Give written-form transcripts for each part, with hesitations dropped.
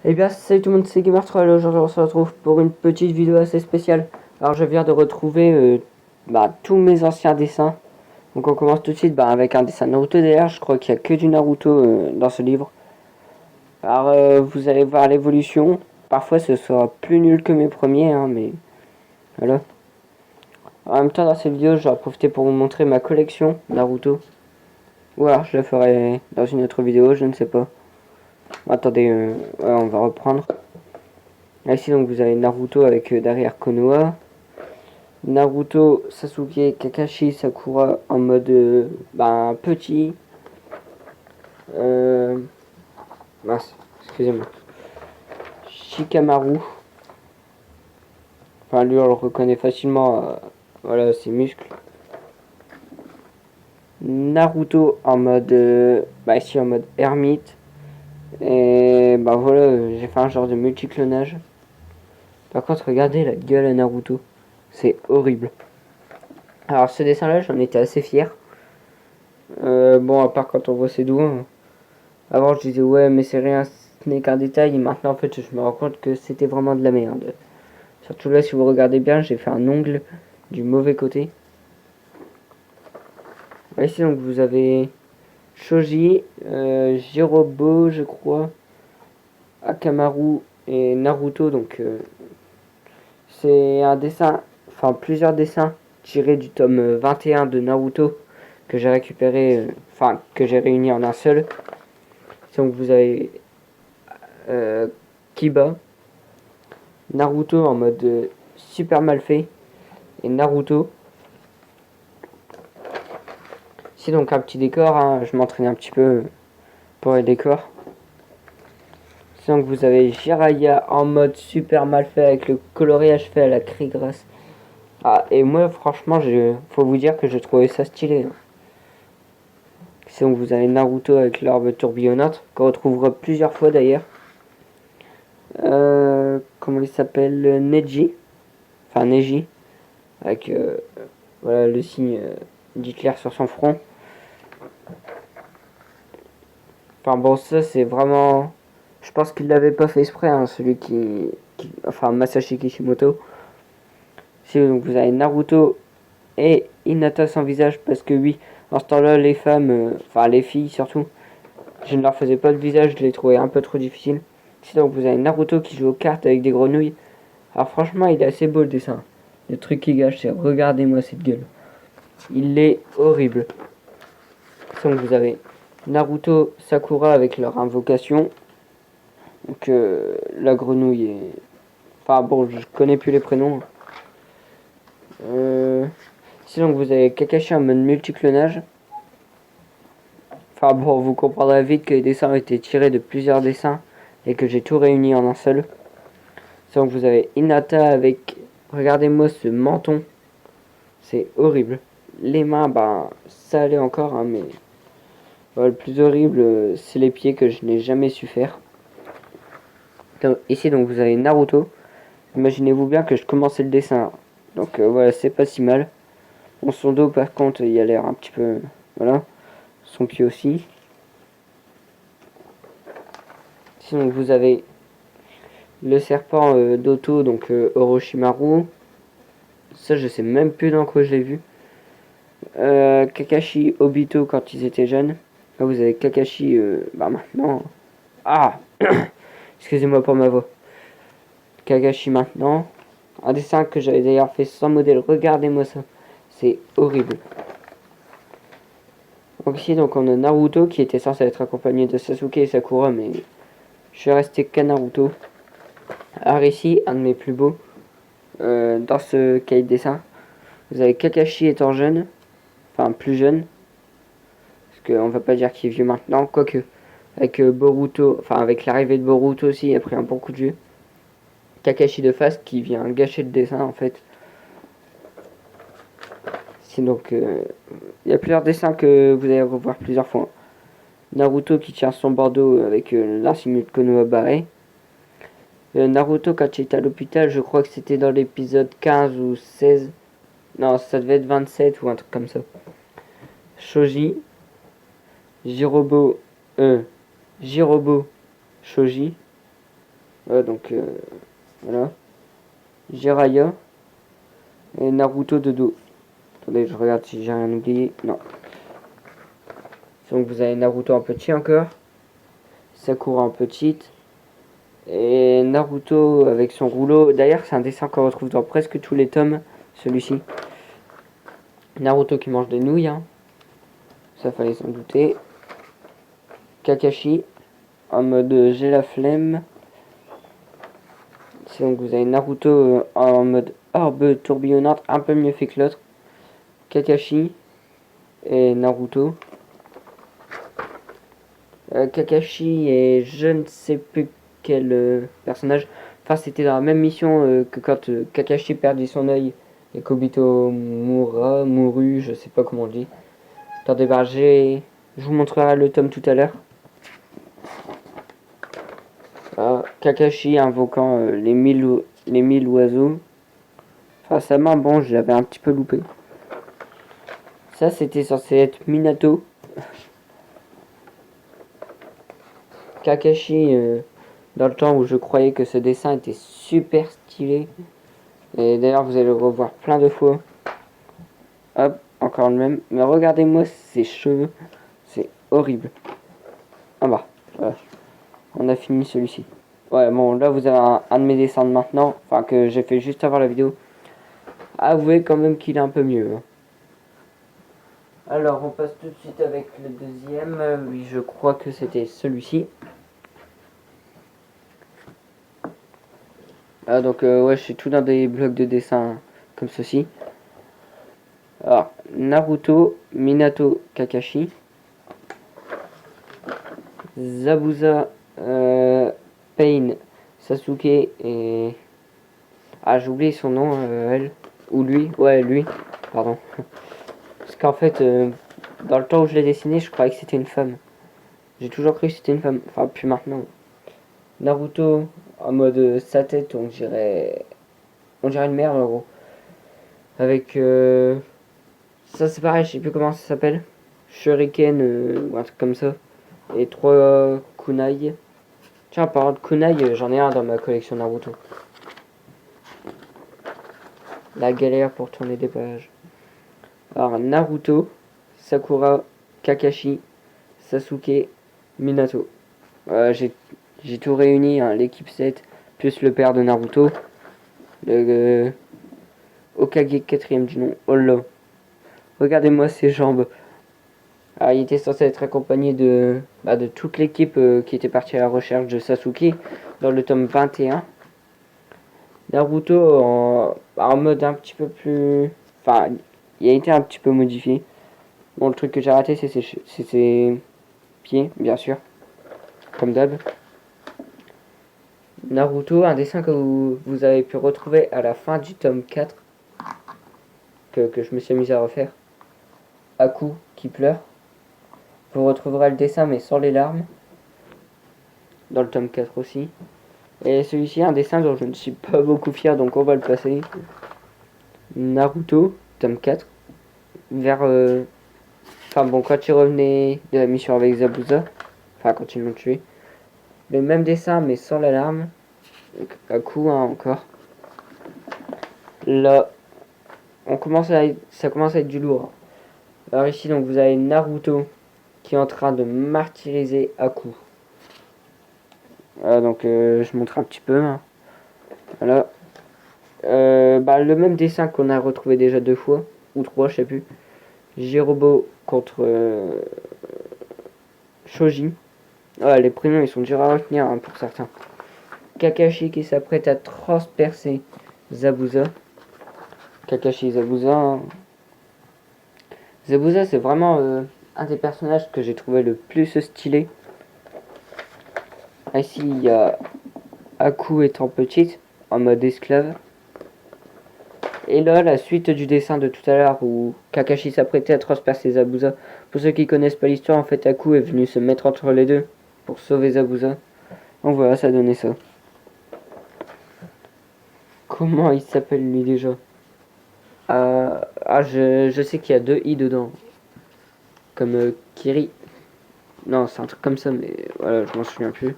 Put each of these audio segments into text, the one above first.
Eh bien, salut tout le monde, c'est Gamer3 et aujourd'hui on se retrouve pour une petite vidéo assez spéciale. Alors je viens de retrouver tous mes anciens dessins. Donc on commence tout de suite avec un dessin Naruto d'ailleurs, je crois qu'il n'y a que du Naruto dans ce livre. Alors vous allez voir l'évolution, parfois ce sera plus nul que mes premiers, hein, mais voilà. En même temps dans cette vidéo je vais en profiter pour vous montrer ma collection Naruto. Ou alors je la ferai dans une autre vidéo, je ne sais pas. Attendez, ouais, on va reprendre. Ici donc vous avez Naruto avec derrière Konoha. Naruto, Sasuke, Kakashi, Sakura en mode petit. Euh, excusez-moi. Shikamaru. Enfin lui on le reconnaît facilement. Voilà ses muscles. Naruto en mode ici en mode ermite. Et voilà, j'ai fait un genre de multiclonage. Par contre regardez la gueule à Naruto. C'est horrible. Alors ce dessin là j'en étais assez fier. Bon à part quand on voit ses doigts. Hein. Avant, je disais, ouais, mais c'est rien, ce n'est qu'un détail. Et maintenant, en fait, je me rends compte que c'était vraiment de la merde. Surtout là, si vous regardez bien, j'ai fait un ongle du mauvais côté. Ici, donc, vous avez Shoji, Jirobo, je crois, Akamaru et Naruto. Donc, c'est un dessin, enfin, plusieurs dessins tirés du tome 21 de Naruto que j'ai récupéré, que j'ai réuni en un seul. Donc, vous avez Kiba, Naruto en mode super mal fait et Naruto. C'est donc un petit décor, hein, je m'entraîne un petit peu pour les décors. C'est donc vous avez Jiraiya en mode super mal fait avec le coloriage fait à la craie grasse. Ah, et moi franchement, faut vous dire que je trouvais ça stylé. Hein. C'est donc vous avez Naruto avec l'orbe tourbillonnante, qu'on retrouvera plusieurs fois d'ailleurs. Comment il s'appelle Neji. Enfin Neji. Avec voilà, le signe d'Hitler sur son front. Enfin bon, ça c'est vraiment... Je pense qu'il l'avait pas fait exprès, hein, celui Enfin, Masashi Kishimoto. Si donc vous avez Naruto et Hinata sans visage, parce que oui, en ce temps-là, les femmes, enfin les filles surtout, je ne leur faisais pas de visage, je les trouvais un peu trop difficiles. Si donc vous avez Naruto qui joue aux cartes avec des grenouilles. Alors franchement, il est assez beau le dessin. Le truc qui gâche, c'est regardez-moi cette gueule. Il est horrible. Donc vous avez Naruto, Sakura avec leur invocation. Donc la grenouille est... Enfin bon, je connais plus les prénoms. Sinon vous avez Kakashi en mode multiclonage. Enfin bon, vous comprendrez vite que les dessins ont été tirés de plusieurs dessins et que j'ai tout réuni en un seul. Sinon vous avez Hinata avec... Regardez-moi ce menton. C'est horrible. Les mains, ça allait encore, hein, mais... le plus horrible, c'est les pieds que je n'ai jamais su faire. Donc, ici, donc, vous avez Naruto. Imaginez-vous bien que je commençais le dessin. Donc, voilà, c'est pas si mal. Bon, son dos, par contre, il a l'air un petit peu... Voilà. Son pied aussi. Sinon, vous avez le serpent d'Oto, donc Orochimaru. Ça, je sais même plus dans quoi je l'ai vu. Kakashi, Obito quand ils étaient jeunes. Là, vous avez Kakashi, maintenant. Ah excusez-moi pour ma voix. Kakashi maintenant. Un dessin que j'avais d'ailleurs fait sans modèle. Regardez-moi ça. C'est horrible. Donc ici, donc, on a Naruto qui était censé être accompagné de Sasuke et Sakura, mais je suis resté qu'à Naruto. Alors ici, un de mes plus beaux. Dans ce cahier de dessin, vous avez Kakashi étant jeune. Enfin, plus jeune. Parce qu'on va pas dire qu'il est vieux maintenant. Quoique, avec Boruto, enfin avec l'arrivée de Boruto aussi, il a pris un bon coup de vieux. Kakashi de face qui vient gâcher le dessin en fait. C'est donc il y a plusieurs dessins que vous allez revoir plusieurs fois. Naruto qui tient son bandeau avec l'insigne de Konoha barré. Naruto quand il est à l'hôpital, je crois que c'était dans l'épisode 15 ou 16. Non, ça devait être 27 ou un truc comme ça. Shoji, Jirobo, Shoji. Donc voilà. Jiraiya et Naruto de dos. Attendez, je regarde si j'ai rien oublié. Non. Donc vous avez Naruto en petit encore. Sakura en petite. Et Naruto avec son rouleau. D'ailleurs, c'est un dessin qu'on retrouve dans presque tous les tomes, celui-ci. Naruto qui mange des nouilles, hein. Ça fallait s'en douter. Kakashi en mode j'ai la flemme. C'est donc vous avez Naruto en mode orbe tourbillonnante, un peu mieux fait que l'autre. Kakashi et Naruto. Kakashi et je ne sais plus quel personnage. Enfin, c'était dans la même mission que quand Kakashi perdit son œil et Kobito mourut, je sais pas comment on dit. Attendez, bah, je vous montrerai le tome tout à l'heure. Kakashi invoquant les mille oiseaux. Enfin, sa main, bon, je l'avais un petit peu loupé. Ça, c'était censé être Minato. Kakashi, dans le temps où je croyais que ce dessin était super stylé. Et d'ailleurs, vous allez le revoir plein de fois. Hop, encore le même. Mais regardez-moi ses cheveux. C'est horrible. Ah bah, voilà. On a fini celui-ci. Ouais, bon, là, vous avez un de mes dessins de maintenant. Enfin, que j'ai fait juste avant la vidéo. Avouez quand même qu'il est un peu mieux. Alors, on passe tout de suite avec le deuxième. Oui, je crois que c'était celui-ci. Donc, ouais, je suis tout dans des blocs de dessin comme ceci. Alors, Naruto, Minato, Kakashi. Zabuza, Pain, Sasuke et... Ah, j'ai oublié son nom, elle. Ou lui. Ouais, lui. Pardon. Parce qu'en fait, dans le temps où je l'ai dessiné, je croyais que c'était une femme. J'ai toujours cru que c'était une femme. Enfin, plus maintenant. Naruto, en mode sa tête, on dirait une mère, en gros. Avec... ça, c'est pareil, je sais plus comment ça s'appelle. Shuriken, ou un truc comme ça. Et 3 kunai. Tiens, en parlant de kunai, j'en ai un dans ma collection Naruto. La galère pour tourner des pages. Alors, Naruto, Sakura, Kakashi, Sasuke, Minato. J'ai tout réuni, hein, l'équipe 7, plus le père de Naruto. Le Hokage 4ème du nom. Oh là. Regardez-moi ses jambes. Alors, il était censé être accompagné de toute l'équipe qui était partie à la recherche de Sasuke dans le tome 21. Naruto en mode un petit peu plus... Enfin, il a été un petit peu modifié. Bon, le truc que j'ai raté, c'est ses pieds, bien sûr. Comme d'hab. Naruto, un dessin que vous avez pu retrouver à la fin du tome 4. Que je me suis amusé à refaire. Aku qui pleure. Vous retrouverez le dessin mais sans les larmes. Dans le tome 4 aussi. Et celui-ci, un dessin dont je ne suis pas beaucoup fier, donc on va le passer. Naruto, tome 4. Vers... Enfin bon, quand il revenait de la mission avec Zabuza. Enfin, quand ils l'ont tué. Le même dessin, mais sans l'alarme. Aku, hein, encore. Là, ça commence à être du lourd. Alors ici, donc, vous avez Naruto qui est en train de martyriser Aku. Donc, je montre un petit peu. Hein. Voilà. Le même dessin qu'on a retrouvé déjà 2 fois. Ou 3, je sais plus. Jirobo contre Shoji. Les prénoms, ils sont durs à retenir hein, pour certains. Kakashi qui s'apprête à transpercer Zabuza. Kakashi et Zabuza. Hein. Zabuza, c'est vraiment un des personnages que j'ai trouvé le plus stylé. Ici, il y a Aku étant petite, en mode esclave. Et là, la suite du dessin de tout à l'heure où Kakashi s'apprêtait à transpercer Zabuza. Pour ceux qui connaissent pas l'histoire, en fait, Aku est venu se mettre entre les deux pour sauver Zabuza. Donc voilà, ça donnait ça. Comment il s'appelle lui déjà je sais qu'il y a 2 i dedans. Comme Kiri. Non, c'est un truc comme ça, mais voilà, je m'en souviens plus.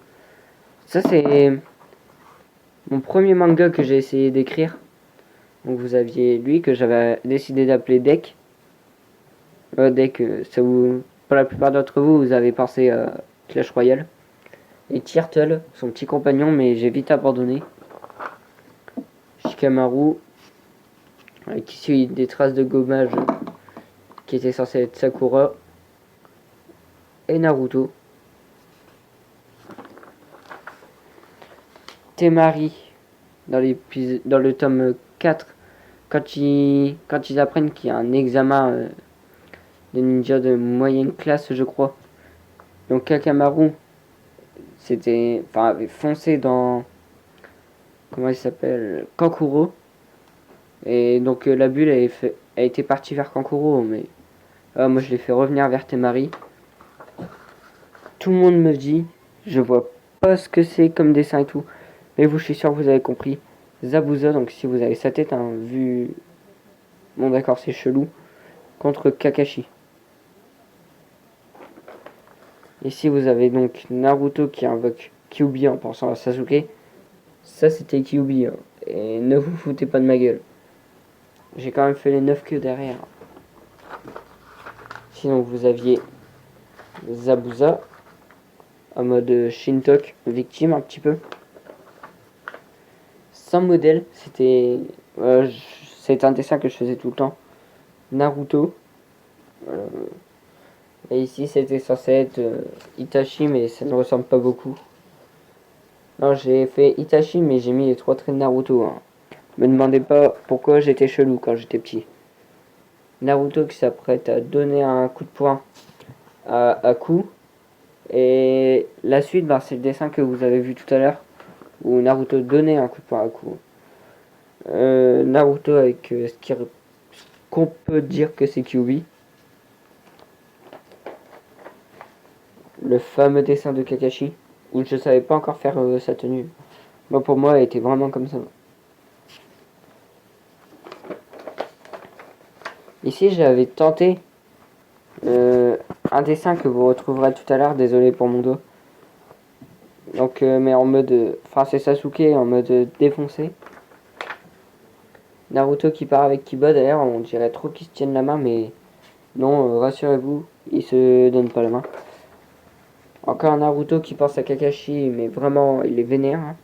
Ça, c'est mon premier manga que j'ai essayé d'écrire. Donc vous aviez lui que j'avais décidé d'appeler Deck. Deck, ça vous, pour la plupart d'entre vous, vous avez pensé à Clash Royale. Et Turtle, son petit compagnon, mais j'ai vite abandonné. Shikamaru, avec ici des traces de gommage qui étaient censées être Sakura. Et Naruto. Temari, dans le tome 4, quand ils apprennent qu'il y a un examen de ninja de moyenne classe, je crois. Donc Kakamaru avait foncé dans, comment il s'appelle, Kankuro. Et donc la bulle a été partie vers Kankuro, mais moi je l'ai fait revenir vers Temari. Tout le monde me dit, je vois pas ce que c'est comme dessin et tout, mais vous, je suis sûr que vous avez compris. Zabuza, donc si vous avez sa tête, hein, vu... Bon d'accord, c'est chelou. Contre Kakashi. Ici vous avez donc Naruto qui invoque Kyuubi en pensant à Sasuke. Ça c'était Kyuubi, hein. Et ne vous foutez pas de ma gueule. J'ai quand même fait les 9 queues derrière. Sinon vous aviez Zabuza en mode Shintok, victime un petit peu. Sans modèle, c'est un dessin que je faisais tout le temps. Naruto. Et ici c'était censé être Itachi, mais ça ne ressemble pas beaucoup. Non, j'ai fait Itachi, mais j'ai mis les 3 traits de Naruto. Hein. Me demandez pas pourquoi j'étais chelou quand j'étais petit. Naruto qui s'apprête à donner un coup de poing à Aku. Et la suite, c'est le dessin que vous avez vu tout à l'heure, où Naruto donnait un coup de poing à Aku. Naruto avec ce qu'on peut dire que c'est Kyuubi. Le fameux dessin de Kakashi, où je savais pas encore faire sa tenue. Moi, pour moi, elle était vraiment comme ça. Ici, j'avais tenté un dessin que vous retrouverez tout à l'heure, désolé pour mon dos. Donc, mais en mode... Enfin, c'est Sasuke en mode défoncé. Naruto qui part avec Kiba, d'ailleurs, on dirait trop qu'ils se tiennent la main, mais non, rassurez-vous, ils se donnent pas la main. Encore un Naruto qui pense à Kakashi, mais vraiment, il est vénère. Hein.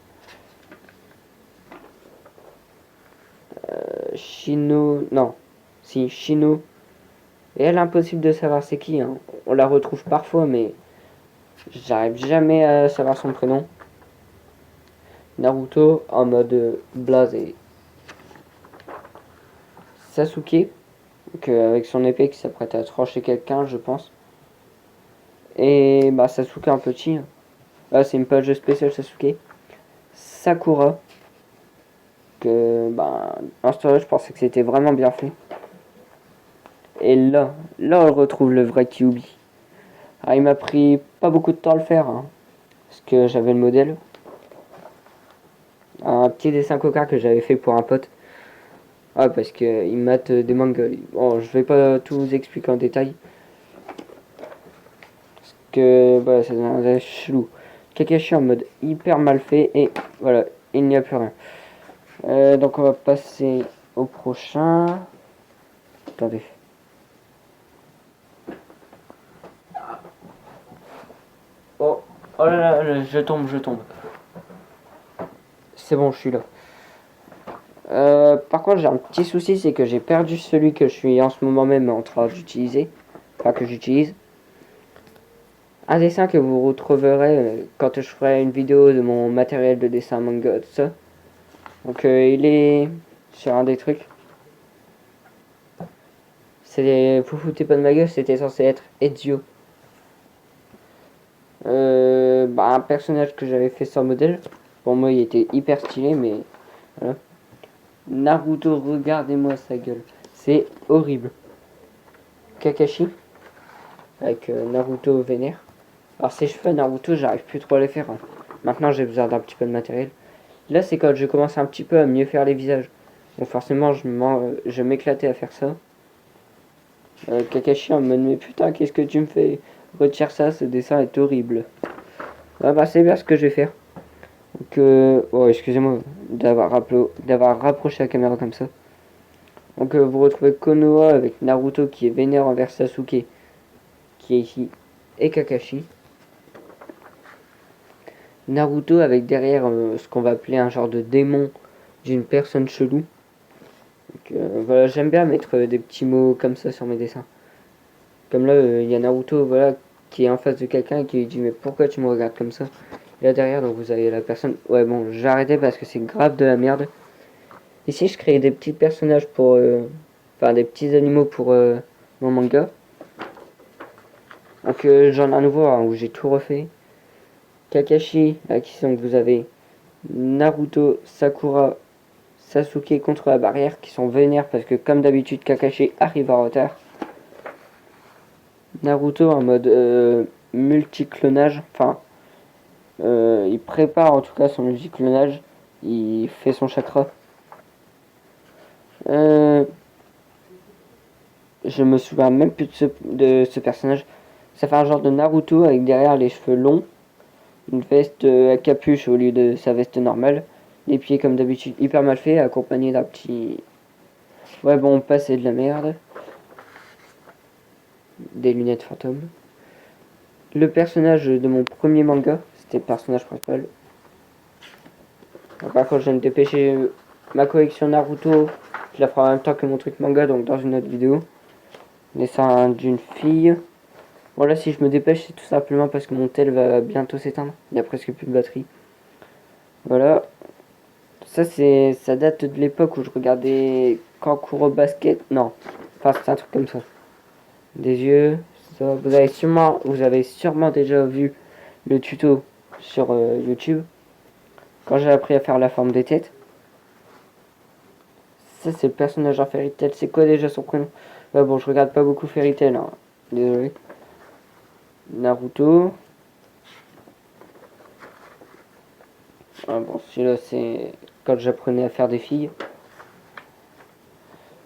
Shino... Non. Si, Shino. Et elle, impossible de savoir c'est qui. Hein. On la retrouve parfois, mais j'arrive jamais à savoir son prénom. Naruto en mode blasé. Sasuke, avec son épée qui s'apprête à trancher quelqu'un, je pense. Et Sasuke en petit. Là, c'est une page spéciale Sasuke. Sakura, que en story, je pensais que c'était vraiment bien fait. Et là, on retrouve le vrai Kyuubi. Alors, il m'a pris pas beaucoup de temps à le faire, hein, parce que j'avais le modèle. Un petit dessin coca que j'avais fait pour un pote. Ah, parce qu'il mate des mangas. Bon, je vais pas tout vous expliquer en détail. Parce que, voilà, ça devient un chelou. Kakashi en mode hyper mal fait, et voilà, il n'y a plus rien. Donc, on va passer au prochain. Attendez. Oh là là, je tombe. C'est bon, je suis là. Par contre, j'ai un petit souci, c'est que j'ai perdu celui que je suis en ce moment même en train d'utiliser. Enfin, que j'utilise. Un dessin que vous retrouverez quand je ferai une vidéo de mon matériel de dessin manga, tout ça. Donc, il est sur un des trucs. Vous foutez pas de ma gueule, c'était censé être Ezio. Un personnage que j'avais fait sans modèle. Pour moi, il était hyper stylé, mais voilà. Naruto, regardez-moi sa gueule. C'est horrible. Kakashi, avec Naruto vénère. Alors ses cheveux Naruto, j'arrive plus trop à les faire. Hein. Maintenant, j'ai besoin d'un petit peu de matériel. Là, c'est quand je commence un petit peu à mieux faire les visages. Donc forcément, je m'éclatais à faire ça. Kakashi en mode, mais putain, qu'est-ce que tu me fais? Retire ça, ce dessin est horrible. C'est bien ce que je vais faire. Donc, oh, excusez-moi d'avoir rapproché la caméra comme ça. Donc, vous retrouvez Konoha avec Naruto qui est vénère envers Sasuke, qui est ici, et Kakashi. Naruto avec derrière ce qu'on va appeler un genre de démon d'une personne chelou. Donc, voilà, j'aime bien mettre des petits mots comme ça sur mes dessins. Comme là, il y a Naruto, voilà, qui est en face de quelqu'un et qui lui dit mais pourquoi tu me regardes comme ça? Et là derrière, donc vous avez la personne. Ouais bon, j'ai arrêté parce que c'est grave de la merde. Ici, je crée des petits personnages pour, enfin des petits animaux pour mon manga. Donc j'en ai un nouveau hein, où j'ai tout refait. Kakashi, qui donc vous avez Naruto, Sakura, Sasuke contre la barrière qui sont vénères parce que comme d'habitude Kakashi arrive en retard. Naruto en mode multiclonage, enfin il prépare en tout cas son multiclonage, il fait son chakra. Je me souviens même plus de ce personnage. Ça fait un genre de Naruto avec derrière les cheveux longs, une veste à capuche au lieu de sa veste normale, les pieds comme d'habitude hyper mal fait, accompagné d'un petit... Ouais bon, c'est de la merde. Des lunettes fantômes. Le personnage de mon premier manga, c'était le personnage principal. Par contre, je viens de dépêcher ma collection Naruto. Je la ferai en même temps que mon truc manga, donc dans une autre vidéo. Dessin d'une fille. Bon là, si je me dépêche, c'est tout simplement parce que mon tel va bientôt s'éteindre. Il n'y a presque plus de batterie. Voilà. Ça date de l'époque où je regardais Kankuro Basket. Non. Enfin, c'est un truc comme ça. Des yeux. Ça. Vous avez sûrement déjà vu le tuto sur YouTube. Quand j'ai appris à faire la forme des têtes. Ça, c'est le personnage en Fairy Tail. C'est quoi déjà son prénom? Ouais, bon, je regarde pas beaucoup Fairy Tail. Hein. Désolé. Naruto. Ah, bon, celui-là, c'est quand j'apprenais à faire des filles.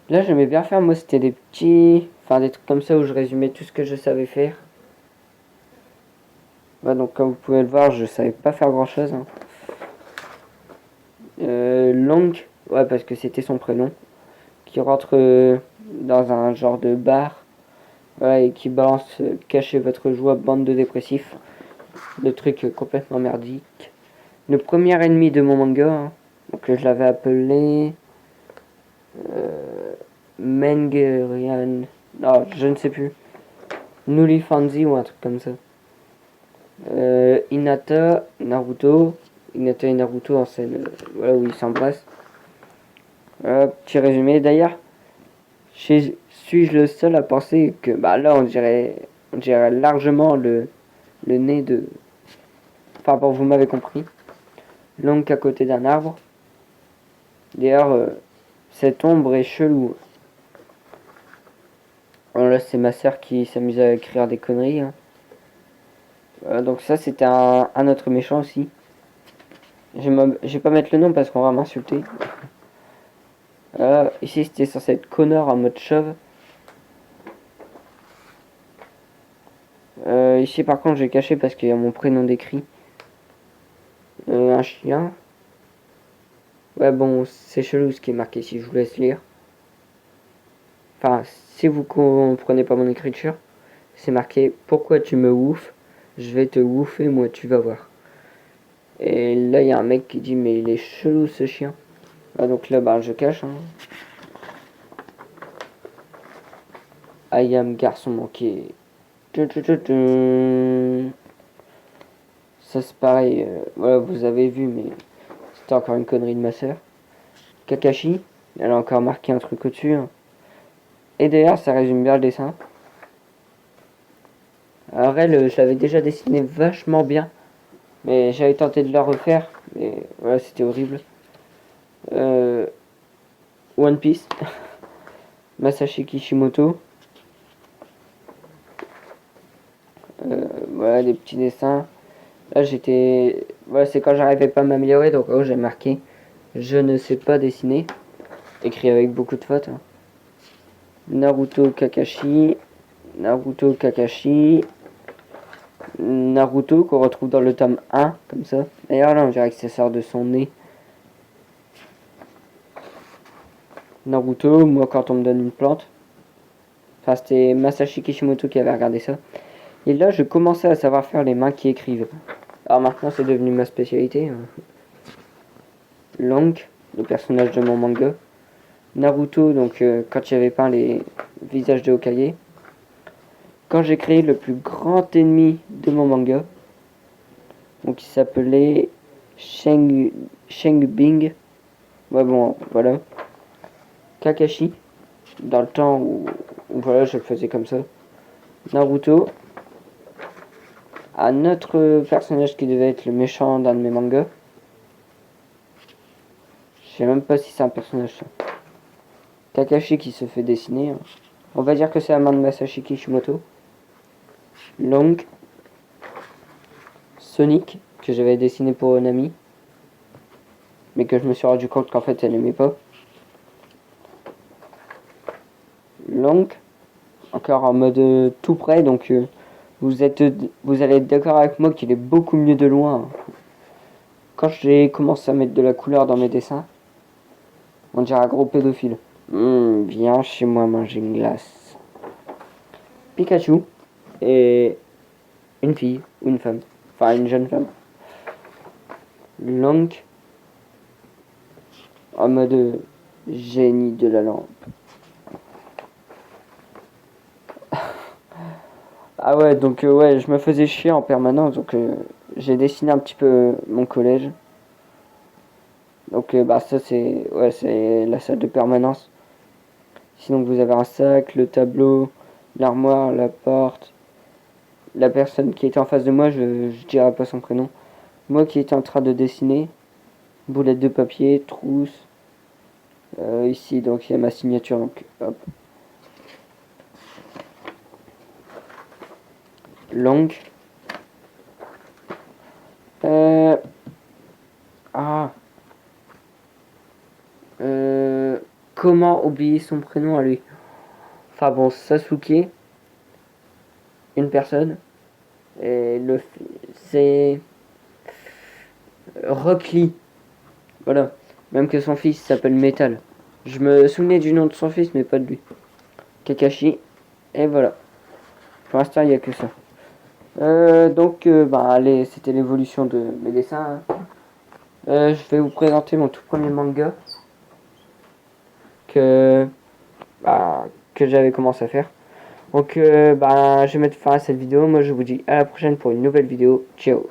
Là, j'aimais bien faire, moi, c'était des petits... Enfin, des trucs comme ça où je résumais tout ce que je savais faire. Ouais, donc, comme vous pouvez le voir, je savais pas faire grand-chose. Hein. Long, ouais, parce que c'était son prénom. Qui rentre dans un genre de bar. Ouais, et qui balance cachez votre joie, bande de dépressifs. Le truc complètement merdique. Le premier ennemi de mon manga, hein, donc je l'avais appelé Mengerian, non je ne sais plus, Nulifanzi ou un truc comme ça. Hinata, Naruto, Hinata et Naruto en scène, voilà où ils s'embrassent. Petit résumé d'ailleurs, suis-je le seul à penser que bah là on dirait largement le nez de, enfin bon vous m'avez compris, Long à côté d'un arbre. D'ailleurs cette ombre est chelou. Alors là, c'est ma soeur qui s'amuse à écrire des conneries. Hein. Donc ça, c'était un autre méchant aussi. Je vais pas mettre le nom parce qu'on va m'insulter. Ici, c'était censé être Connor en mode chauve. Ici, par contre, j'ai caché parce qu'il y a mon prénom décrit. Un chien. Ouais, bon, c'est chelou ce qui est marqué si je vous laisse lire. Enfin, si vous comprenez pas mon écriture, c'est marqué pourquoi tu me woufes, je vais te wouffer, moi, tu vas voir. Et là, il y a un mec qui dit mais il est chelou ce chien. Ah, donc là, bah, je cache. Hein. I am garçon manqué. Ça c'est pareil. Voilà, vous avez vu, mais c'était encore une connerie de ma soeur. Kakashi, elle a encore marqué un truc au-dessus. Hein. Et d'ailleurs, ça résume bien le dessin. Alors elle, je l'avais déjà dessiné vachement bien. Mais j'avais tenté de la refaire. Mais voilà, c'était horrible. One Piece. Masashi Kishimoto. Voilà, des petits dessins. Là, j'étais... Voilà, c'est quand j'arrivais pas à m'améliorer. Donc, oh, j'ai marqué. Je ne sais pas dessiner. Écrit avec beaucoup de fautes. Hein. Naruto Kakashi. Naruto Kakashi. Naruto qu'on retrouve dans le tome 1, comme ça. D'ailleurs là on dirait que ça sort de son nez. Naruto, moi quand on me donne une plante. Enfin c'était Masashi Kishimoto qui avait regardé ça. Et là je commençais à savoir faire les mains qui écrivent. Alors maintenant c'est devenu ma spécialité. Long, le personnage de mon manga. Naruto, donc quand j'avais peint les visages de Hokage. Quand j'ai créé le plus grand ennemi de mon manga, donc il s'appelait Sheng Bing. Ouais bon, voilà. Kakashi, dans le temps où voilà, je le faisais comme ça. Naruto, un autre personnage qui devait être le méchant d'un de mes mangas. Je sais même pas si c'est un personnage ça. Kakashi qui se fait dessiner. Hein. On va dire que c'est la main de Masashi Kishimoto. Long. Sonic, que j'avais dessiné pour un ami. Mais que je me suis rendu compte qu'en fait elle n'aimait pas. Long. Encore en mode tout près, donc vous allez être d'accord avec moi qu'il est beaucoup mieux de loin. Quand j'ai commencé à mettre de la couleur dans mes dessins, on dirait un gros pédophile. Viens chez moi manger une glace. Pikachu et une fille ou une femme. Enfin une jeune femme. Long en mode génie de la lampe. Ah ouais, donc ouais, je me faisais chier en permanence, donc j'ai dessiné un petit peu mon collège. Donc bah ça c'est ouais, c'est la salle de permanence. Sinon vous avez un sac, le tableau, l'armoire, la porte. La personne qui était en face de moi, je dirais pas son prénom. Moi qui étais en train de dessiner, boulette de papier, trousse. Ici donc il y a ma signature, donc hop. Long. Ah. Comment oublier son prénom à lui? Enfin bon, Sasuke, une personne, et c'est Rock Lee. Voilà. Même que son fils s'appelle Metal. Je me souvenais du nom de son fils, mais pas de lui. Kakashi. Et voilà. Pour l'instant, il n'y a que ça. Donc, bah, allez, c'était l'évolution de mes dessins. Hein. Je vais vous présenter mon tout premier manga que, bah, que j'avais commencé à faire. Donc, bah, je vais mettre fin à cette vidéo. Moi, je vous dis à la prochaine pour une nouvelle vidéo. Ciao.